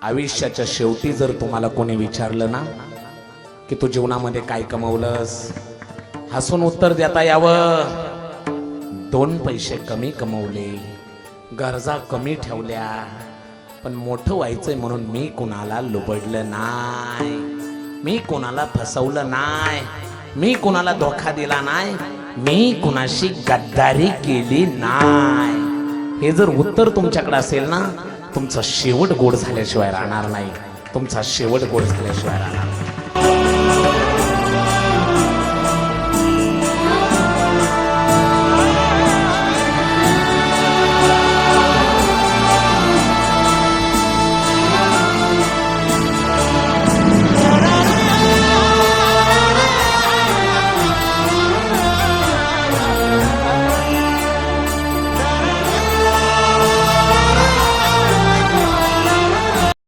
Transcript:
आयुष्याच्या शेवटी जर तुम्हाला कोणी विचारलं ना की तू जीवनामध्ये काय कमवलंस, हसून उत्तर देता यावं, 2 पैसे कमी कमवले, गरजा कमी ठेवल्या, पण मोठं व्हायचंय म्हणून मी कुणाला लुबडलं नाही, मी कुणाला फसवलं नाही, मी कुणाला धोका दिला नाही, मी कुणाशी गद्दारी केली नाही. हे जर उत्तर तुमच्याकडे असेल ना, तुमचा शेवट गोड झाल्याशिवाय राहणार नाही, तुमचा शेवट गोड झाल्याशिवाय राहणार नाही.